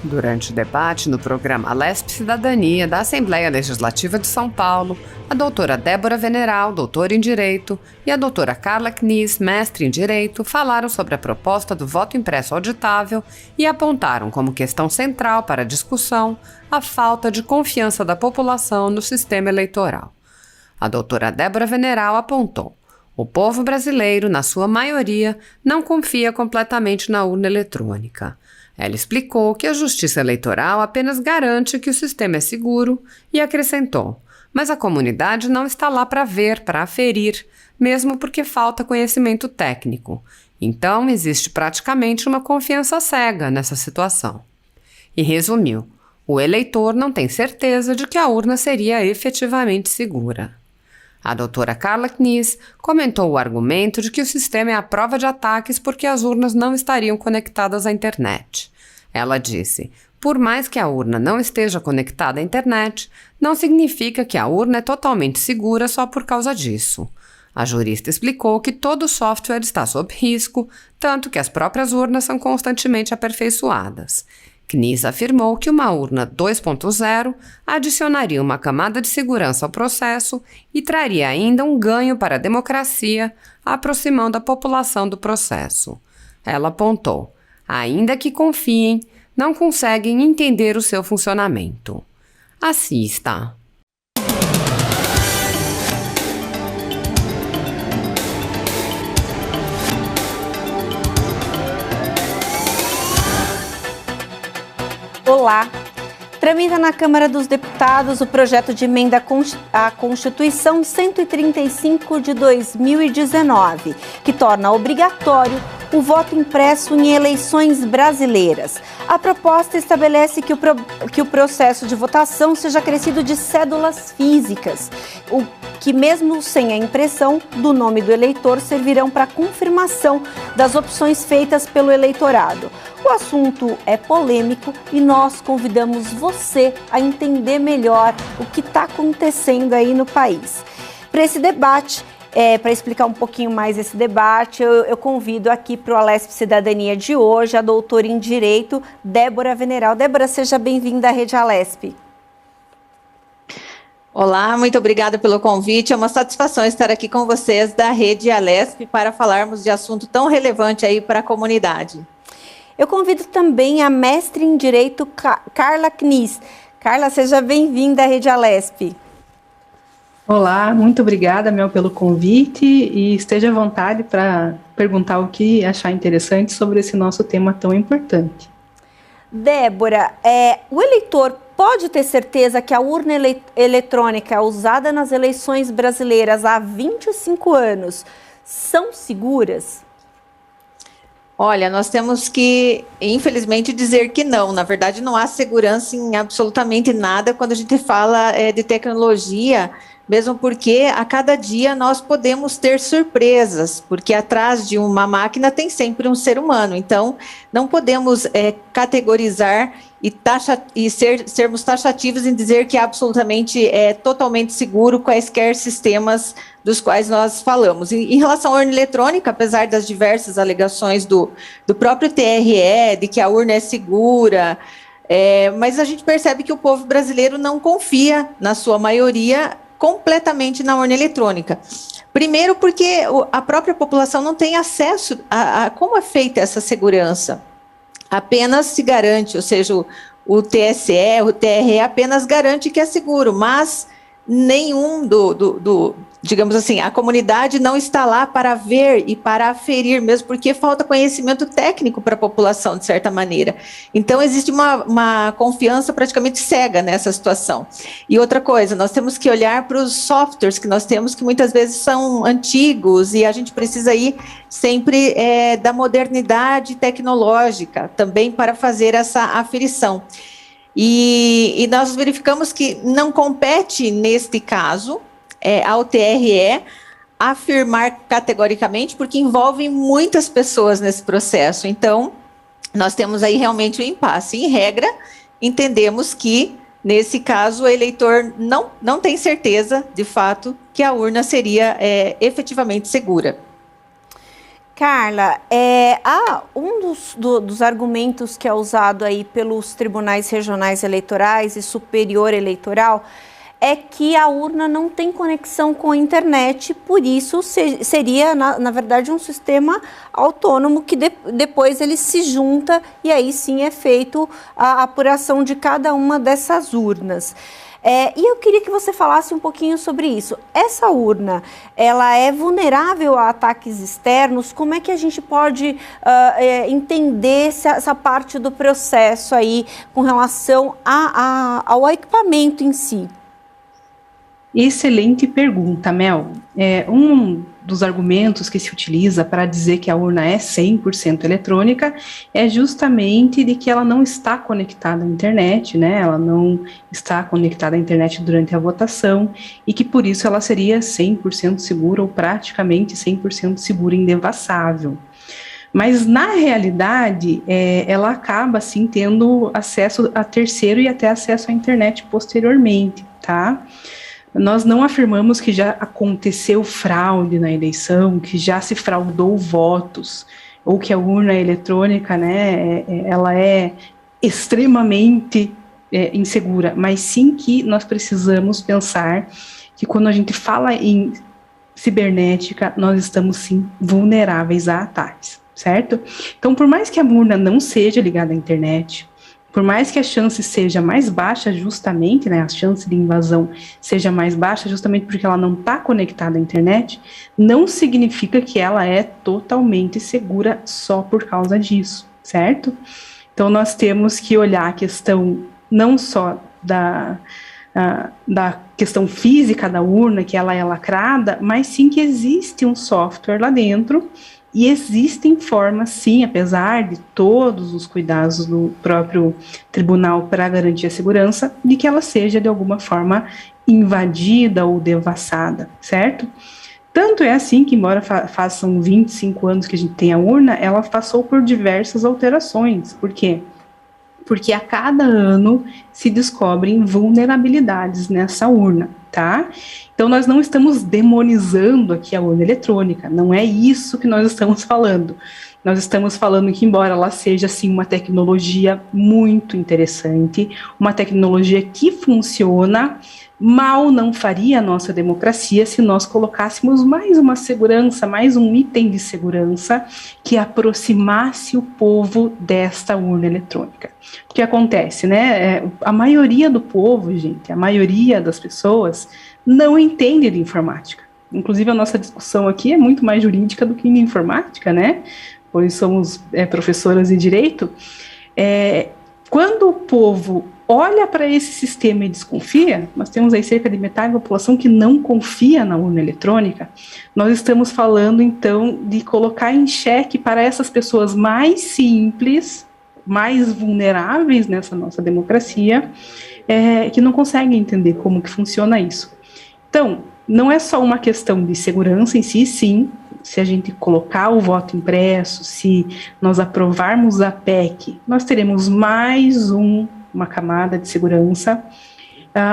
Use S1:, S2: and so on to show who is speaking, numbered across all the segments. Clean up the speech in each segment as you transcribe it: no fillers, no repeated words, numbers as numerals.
S1: Durante o debate no programa Alesp Cidadania da Assembleia Legislativa de São Paulo, a doutora Débora Veneral, doutora em Direito, e a doutora Carla Knies, mestre em Direito, falaram sobre a proposta do voto impresso auditável e apontaram como questão central para a discussão a falta de confiança da população no sistema eleitoral. A doutora Débora Veneral apontou: o povo brasileiro, na sua maioria, não confia completamente na urna eletrônica. Ela explicou que a Justiça Eleitoral apenas garante que o sistema é seguro e acrescentou: mas a comunidade não está lá para ver, para aferir, mesmo porque falta conhecimento técnico. Então, existe praticamente uma confiança cega nessa situação. E resumiu: o eleitor não tem certeza de que a urna seria efetivamente segura. A doutora Carla Knies comentou o argumento de que o sistema é a prova de ataques porque as urnas não estariam conectadas à internet. Ela disse: por mais que a urna não esteja conectada à internet, não significa que a urna é totalmente segura só por causa disso. A jurista explicou que todo o software está sob risco, tanto que as próprias urnas são constantemente aperfeiçoadas. Knies afirmou que uma urna 2.0 adicionaria uma camada de segurança ao processo e traria ainda um ganho para a democracia, aproximando a população do processo. Ela apontou: ainda que confiem, não conseguem entender o seu funcionamento. Assista.
S2: Olá! Tramita na Câmara dos Deputados o projeto de emenda à Constituição 135 de 2019, que torna obrigatório o voto impresso em eleições brasileiras. A proposta estabelece que o processo de votação seja acrescido de cédulas físicas, o que mesmo sem a impressão do nome do eleitor servirão para confirmação das opções feitas pelo eleitorado. O assunto é polêmico e nós convidamos você a entender melhor o que está acontecendo aí no país. Para esse debate, para explicar um pouquinho mais esse debate, eu convido aqui para o Alesp Cidadania de hoje a doutora em Direito, Débora Veneral. Débora, seja bem-vinda à Rede Alesp.
S3: Olá, muito obrigada pelo convite. É uma satisfação estar aqui com vocês da Rede Alesp para falarmos de assunto tão relevante aí para a comunidade.
S2: Eu convido também a mestre em Direito, Carla Knies. Carla, seja bem-vinda à Rede Alesp.
S4: Olá, muito obrigada, Mel, pelo convite e esteja à vontade para perguntar o que achar interessante sobre esse nosso tema tão importante.
S2: Débora, o eleitor pode ter certeza que a urna eletrônica usada nas eleições brasileiras há 25 anos são seguras?
S3: Olha, nós temos que, infelizmente, dizer que não. Na verdade, não há segurança em absolutamente nada quando a gente fala de tecnologia, mesmo porque a cada dia nós podemos ter surpresas, porque atrás de uma máquina tem sempre um ser humano. Então, não podemos categorizar e sermos taxativos em dizer que é absolutamente totalmente seguro quaisquer sistemas dos quais nós falamos. Em relação à urna eletrônica, apesar das diversas alegações do próprio TRE, de que a urna é segura, mas a gente percebe que o povo brasileiro não confia, na sua maioria, completamente na urna eletrônica. Primeiro porque a própria população não tem acesso a como é feita essa segurança. Apenas se garante, ou seja, o TSE, o TRE apenas garante que é seguro, mas nenhum digamos assim, a comunidade não está lá para ver e para aferir, mesmo porque falta conhecimento técnico para a população, de certa maneira. Então, existe uma confiança praticamente cega nessa situação. E outra coisa, nós temos que olhar para os softwares que nós temos, que muitas vezes são antigos, e a gente precisa ir sempre da modernidade tecnológica também para fazer essa aferição. E nós verificamos que não compete, neste caso, ao TRE afirmar categoricamente, porque envolvem muitas pessoas nesse processo. Então, nós temos aí realmente um impasse. Em regra, entendemos que, nesse caso, o eleitor não tem certeza, de fato, que a urna seria efetivamente segura.
S2: Carla, um dos argumentos que é usado aí pelos tribunais regionais eleitorais e superior eleitoral é que a urna não tem conexão com a internet, por isso seria, na verdade, um sistema autônomo que depois ele se junta e aí sim é feito a apuração de cada uma dessas urnas. E eu queria que você falasse um pouquinho sobre isso. Essa urna, ela é vulnerável a ataques externos? Como é que a gente pode entender essa parte do processo aí com relação ao equipamento em si?
S4: Excelente pergunta, Mel. Um dos argumentos que se utiliza para dizer que a urna é 100% eletrônica é justamente de que ela não está conectada à internet, né? Ela não está conectada à internet durante a votação e que por isso ela seria 100% segura ou praticamente 100% segura e indevassável. Mas, na realidade, ela acaba, sim, tendo acesso a terceiro e até acesso à internet posteriormente, tá? Nós não afirmamos que já aconteceu fraude na eleição, que já se fraudou votos, ou que a urna eletrônica, né, ela é extremamente insegura, mas sim que nós precisamos pensar que quando a gente fala em cibernética, nós estamos, sim, vulneráveis a ataques, certo? Então, por mais que a urna não seja ligada à internet, por mais que a chance seja mais baixa justamente, né, a chance de invasão seja mais baixa justamente porque ela não está conectada à internet, não significa que ela é totalmente segura só por causa disso, certo? Então, nós temos que olhar a questão não só da questão física da urna, que ela é lacrada, mas sim que existe um software lá dentro. E existem formas, sim, apesar de todos os cuidados do próprio tribunal para garantir a segurança, de que ela seja, de alguma forma, invadida ou devassada, certo? Tanto é assim que, embora façam 25 anos que a gente tem a urna, ela passou por diversas alterações. Por quê? Porque a cada ano se descobrem vulnerabilidades nessa urna, tá? Então, nós não estamos demonizando aqui a urna eletrônica, não é isso que nós estamos falando. Nós estamos falando que, embora ela seja, sim, uma tecnologia muito interessante, uma tecnologia que funciona, mal não faria a nossa democracia se nós colocássemos mais uma segurança, mais um item de segurança que aproximasse o povo desta urna eletrônica. O que acontece, né? A maioria do povo, gente, a maioria das pessoas não entende de informática. Inclusive, a nossa discussão aqui é muito mais jurídica do que de informática, né? Pois somos professoras de direito. Quando o povo olha para esse sistema e desconfia, nós temos aí cerca de metade da população que não confia na urna eletrônica, nós estamos falando, então, de colocar em xeque para essas pessoas mais simples, mais vulneráveis nessa nossa democracia, que não conseguem entender como que funciona isso. Então, não é só uma questão de segurança em si, sim, se a gente colocar o voto impresso, se nós aprovarmos a PEC, nós teremos mais uma camada de segurança,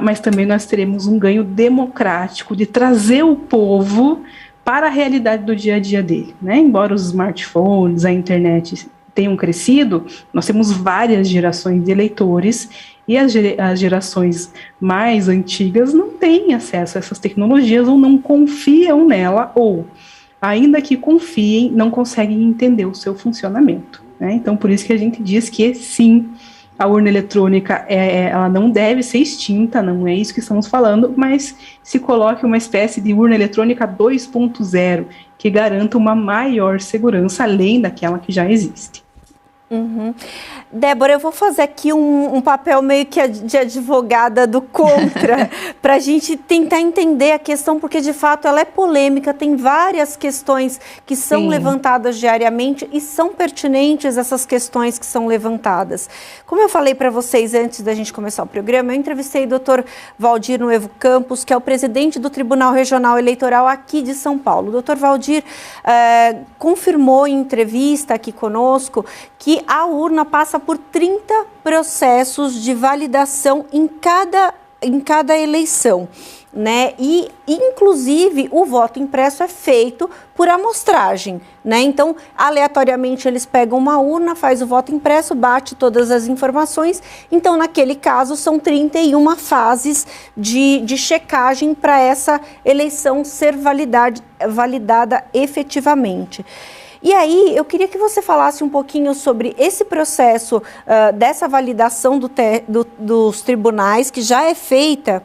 S4: mas também nós teremos um ganho democrático de trazer o povo para a realidade do dia a dia dele, né? Embora os smartphones, a internet tenham crescido, nós temos várias gerações de eleitores e as gerações mais antigas não têm acesso a essas tecnologias ou não confiam nela, ou, ainda que confiem, não conseguem entender o seu funcionamento, né? Então, por isso que a gente diz que, sim, a urna eletrônica, ela não deve ser extinta, não é isso que estamos falando, mas se coloque uma espécie de urna eletrônica 2.0, que garanta uma maior segurança, além daquela que já existe.
S2: Uhum. Débora, eu vou fazer aqui um papel meio que de advogada do contra, para a gente tentar entender a questão, porque de fato ela é polêmica, tem várias questões que são levantadas diariamente e são pertinentes essas questões que são levantadas. Como eu falei para vocês antes da gente começar o programa, eu entrevistei o Dr. Valdir Nuevo Campos, que é o presidente do Tribunal Regional Eleitoral aqui de São Paulo. O Dr. Valdir confirmou em entrevista aqui conosco que a urna passa por 30 processos de validação em cada eleição. né? E, inclusive, o voto impresso é feito por amostragem, né? Então, aleatoriamente, eles pegam uma urna, faz o voto impresso, bate todas as informações. Então, naquele caso, são 31 fases de checagem para essa eleição ser validada efetivamente. E aí, eu queria que você falasse um pouquinho sobre esse processo dessa validação dos tribunais, que já é feita,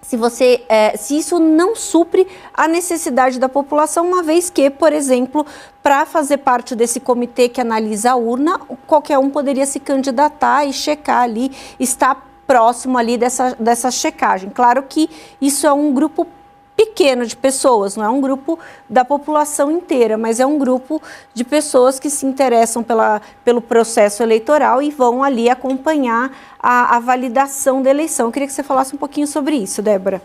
S2: se isso não supre a necessidade da população, uma vez que, por exemplo, para fazer parte desse comitê que analisa a urna, qualquer um poderia se candidatar e checar ali, estar próximo ali dessa checagem. Claro que isso é um grupo pequeno de pessoas, não é um grupo da população inteira, mas é um grupo de pessoas que se interessam pelo processo eleitoral e vão ali acompanhar a validação da eleição. Eu queria que você falasse um pouquinho sobre isso, Débora.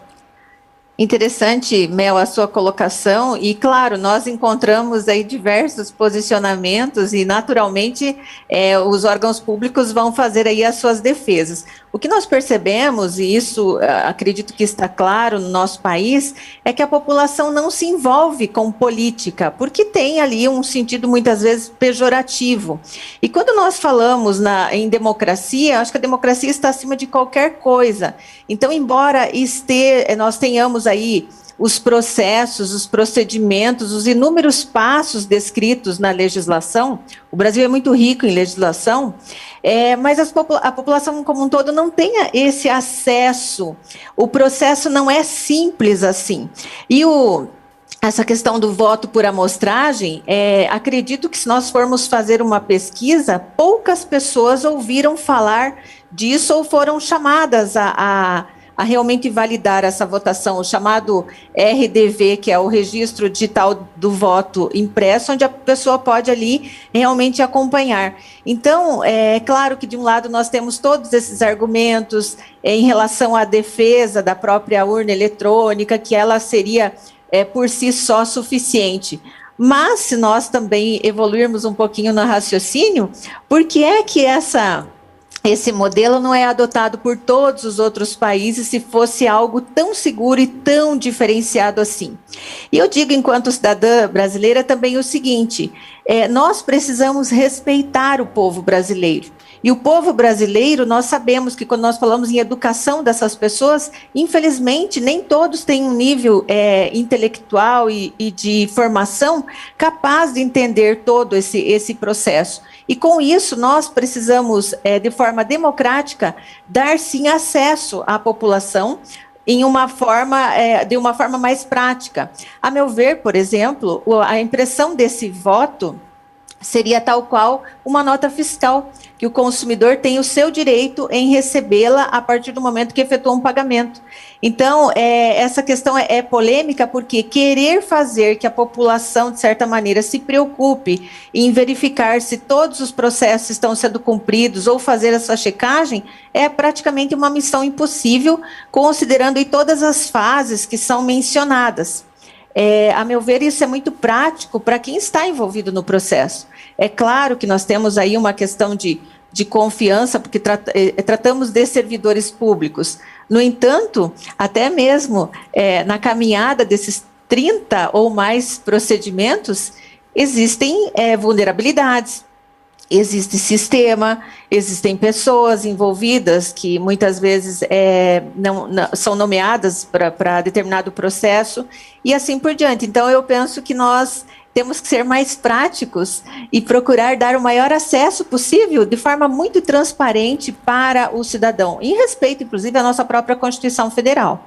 S3: Interessante, Mel, a sua colocação, e claro, nós encontramos aí diversos posicionamentos e naturalmente os órgãos públicos vão fazer aí as suas defesas. O que nós percebemos, e isso acredito que está claro no nosso país, é que a população não se envolve com política, porque tem ali um sentido muitas vezes pejorativo. E quando nós falamos em democracia, acho que a democracia está acima de qualquer coisa. Então, embora nós tenhamos aí os processos, os procedimentos, os inúmeros passos descritos na legislação, o Brasil é muito rico em legislação, mas a população como um todo não tem esse acesso, o processo não é simples assim. E essa questão do voto por amostragem, acredito que se nós formos fazer uma pesquisa, poucas pessoas ouviram falar disso ou foram chamadas a realmente validar essa votação, o chamado RDV, que é o Registro Digital do Voto Impresso, onde a pessoa pode ali realmente acompanhar. Então, é claro que de um lado nós temos todos esses argumentos em relação à defesa da própria urna eletrônica, que ela seria por si só suficiente. Mas se nós também evoluirmos um pouquinho no raciocínio, por que é que esse modelo não é adotado por todos os outros países se fosse algo tão seguro e tão diferenciado assim? E eu digo, enquanto cidadã brasileira, também o seguinte, nós precisamos respeitar o povo brasileiro. E o povo brasileiro, nós sabemos que quando nós falamos em educação dessas pessoas, infelizmente, nem todos têm um nível intelectual e de formação capaz de entender todo esse processo. E com isso, nós precisamos, de forma democrática, dar sim acesso à população de uma forma mais prática. A meu ver, por exemplo, a impressão desse voto seria tal qual uma nota fiscal, que o consumidor tem o seu direito em recebê-la a partir do momento que efetuou um pagamento. Então, essa questão é polêmica porque querer fazer que a população, de certa maneira, se preocupe em verificar se todos os processos estão sendo cumpridos ou fazer essa checagem é praticamente uma missão impossível, considerando aí todas as fases que são mencionadas. A meu ver, isso é muito prático para quem está envolvido no processo. É claro que nós temos aí uma questão de confiança, porque tratamos de servidores públicos. No entanto, até mesmo na caminhada desses 30 ou mais procedimentos, existem vulnerabilidades. Existe sistema, existem pessoas envolvidas que muitas vezes não são nomeadas para determinado processo e assim por diante. Então, eu penso que nós temos que ser mais práticos e procurar dar o maior acesso possível de forma muito transparente para o cidadão, em respeito, inclusive, à nossa própria Constituição Federal.